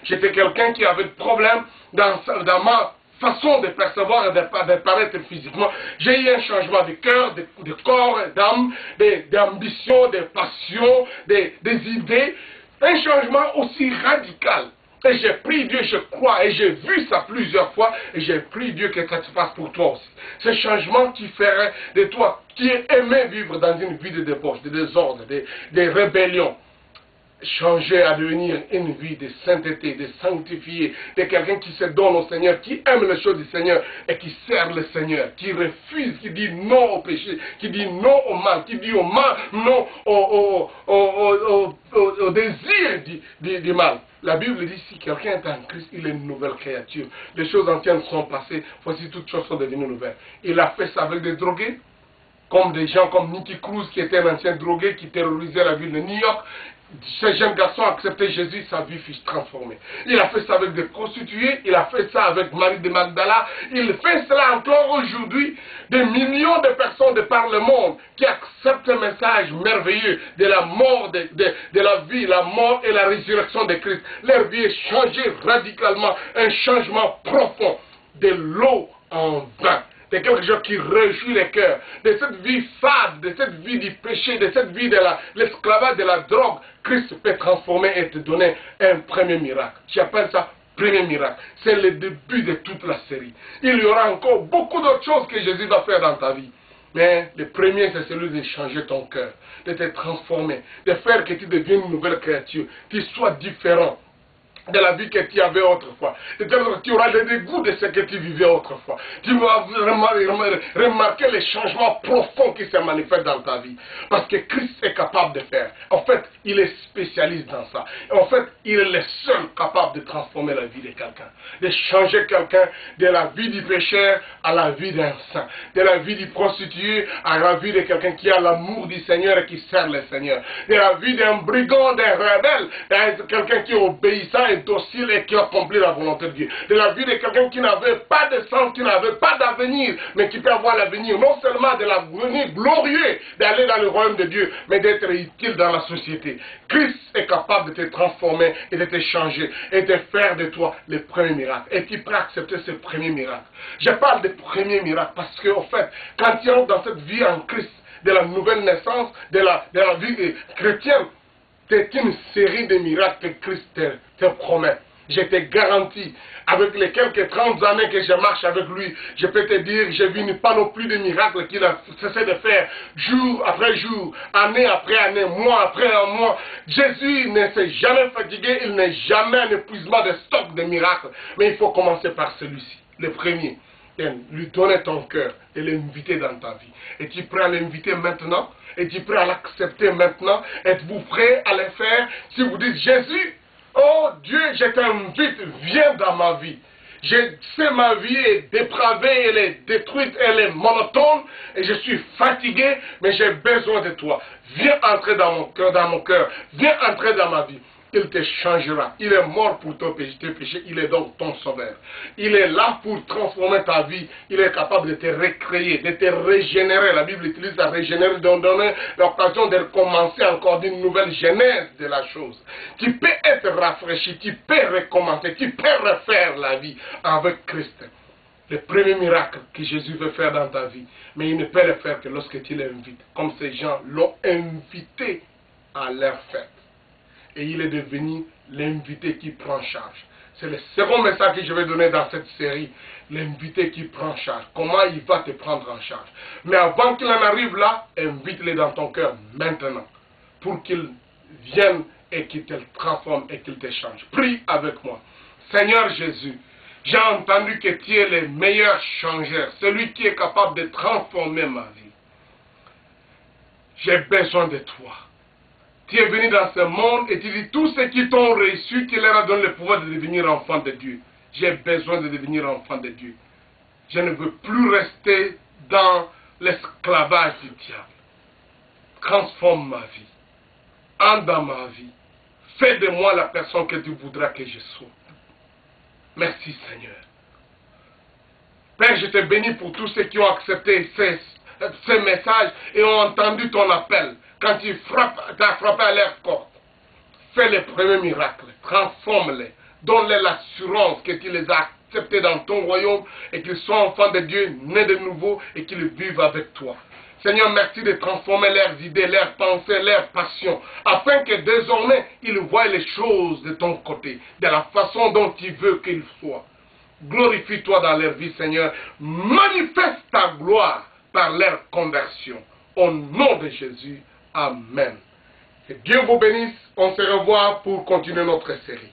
J'étais quelqu'un qui avait des problèmes dans ma façon de percevoir et de paraître physiquement. J'ai eu un changement de cœur, de corps, d'âme, d'ambition, de passion, des idées. Un changement aussi radical. Et j'ai prié Dieu, je crois, et j'ai vu ça plusieurs fois, et j'ai prié Dieu que ça se passe pour toi aussi. Ce changement qui ferait de toi, qui aimait vivre dans une vie de débauche, de désordre, de rébellion, changer à devenir une vie de sainteté, de sanctifié, de quelqu'un qui se donne au Seigneur, qui aime les choses du Seigneur et qui sert le Seigneur, qui refuse, qui dit non au péché, qui dit non au mal, qui dit au mal, non au désir du mal. La Bible dit, si quelqu'un est en Christ, il est une nouvelle créature. Les choses anciennes sont passées, voici toutes choses sont devenues nouvelles. Il a fait ça avec des drogués, comme des gens comme Nicky Cruz, qui était un ancien drogué, qui terrorisait la ville de New York. Ce jeune garçon a accepté Jésus, sa vie fut transformée. Il a fait ça avec des prostituées, il a fait ça avec Marie de Magdala, il fait cela encore aujourd'hui. Des millions de personnes de par le monde qui acceptent le message merveilleux de la mort, de la vie, la mort et la résurrection de Christ. Leur vie est changée radicalement, un changement profond, de l'eau en vin. De quelque chose qui réjouit les cœurs, de cette vie fade, de cette vie du péché, de cette vie de l'esclavage, de la drogue. Christ peut transformer et te donner un premier miracle. J'appelle ça premier miracle. C'est le début de toute la série. Il y aura encore beaucoup d'autres choses que Jésus va faire dans ta vie. Mais le premier, c'est celui de changer ton cœur, de te transformer, de faire que tu deviennes une nouvelle créature, que tu sois différent de la vie que tu avais autrefois. Tu auras le dégoût de ce que tu vivais autrefois. Tu vas remarquer les changements profonds qui se manifestent dans ta vie. Parce que Christ est capable de faire. En fait, il est spécialiste dans ça. En fait, il est le seul capable de transformer la vie de quelqu'un. De changer quelqu'un de la vie du pécheur à la vie d'un saint. De la vie du prostitué à la vie de quelqu'un qui a l'amour du Seigneur et qui sert le Seigneur. De la vie d'un brigand, d'un rebelle, de quelqu'un qui est obéissant et docile et qui accomplit la volonté de Dieu. De la vie de quelqu'un qui n'avait pas de sens, qui n'avait pas d'avenir, mais qui peut avoir l'avenir, non seulement de l'avenir glorieux d'aller dans le royaume de Dieu, mais d'être utile dans la société. Christ est capable de te transformer et de te changer et de faire de toi le premier miracle. Et tu peux accepter ce premier miracle. Je parle de premier miracle parce qu'en fait, quand tu entres dans cette vie en Christ, de la nouvelle naissance, de la vie chrétienne, c'est une série de miracles que Christ te promet. Je te garantis, avec les quelques 30 années que je marche avec lui, je peux te dire, j'ai vu une panoplie de miracles qu'il a cessé de faire, jour après jour, année après année, mois après mois. Jésus ne s'est jamais fatigué, il n'est jamais un épuisement de stock de miracles. Mais il faut commencer par celui-ci, le premier. Lui donner ton cœur et l'inviter dans ta vie. Et tu es prêt à l'inviter maintenant? Et tu es prêt à l'accepter maintenant? Êtes-vous prêt à le faire? Si vous dites, Jésus, oh Dieu, je t'invite, viens dans ma vie. Je sais ma vie est dépravée, elle est détruite, elle est monotone, et je suis fatigué, mais j'ai besoin de toi. Viens entrer dans mon cœur, viens entrer dans ma vie. Il te changera. Il est mort pour tes péchés. Il est donc ton sauveur. Il est là pour transformer ta vie. Il est capable de te recréer, de te régénérer. La Bible utilise la régénérer, de donner l'occasion de recommencer encore d'une nouvelle genèse de la chose. Tu peux être rafraîchi, tu peux recommencer, tu peux refaire la vie avec Christ. Le premier miracle que Jésus veut faire dans ta vie. Mais il ne peut le faire que lorsque tu l'invites. Comme ces gens l'ont invité à leur fête. Et il est devenu l'invité qui prend charge. C'est le second message que je vais donner dans cette série. L'invité qui prend charge. Comment il va te prendre en charge. Mais avant qu'il en arrive là, invite-le dans ton cœur maintenant. Pour qu'il vienne et qu'il te transforme et qu'il te change. Prie avec moi. Seigneur Jésus, j'ai entendu que tu es le meilleur changeur. Celui qui est capable de transformer ma vie. J'ai besoin de toi. Tu es venu dans ce monde et tu dis tous ceux qui t'ont reçu, tu leur as donné le pouvoir de devenir enfant de Dieu. J'ai besoin de devenir enfant de Dieu. Je ne veux plus rester dans l'esclavage du diable. Transforme ma vie. Entre dans ma vie. Fais de moi la personne que tu voudras que je sois. Merci Seigneur. Père, je te bénis pour tous ceux qui ont accepté ces messages et ont entendu ton appel. Quand tu as frappé à leur porte, fais le premier miracle, transforme-les Donne-leur l'assurance que tu les as acceptés dans ton royaume et qu'ils soient enfants de Dieu, nés de nouveau et qu'ils vivent avec toi. Seigneur, merci de transformer leurs idées, leurs pensées, leurs passions, afin que désormais ils voient les choses de ton côté, de la façon dont tu veux qu'ils soient. Glorifie-toi dans leur vie, Seigneur. Manifeste ta gloire par leur conversion. Au nom de Jésus, Amen. Que Dieu vous bénisse. On se revoit pour continuer notre série.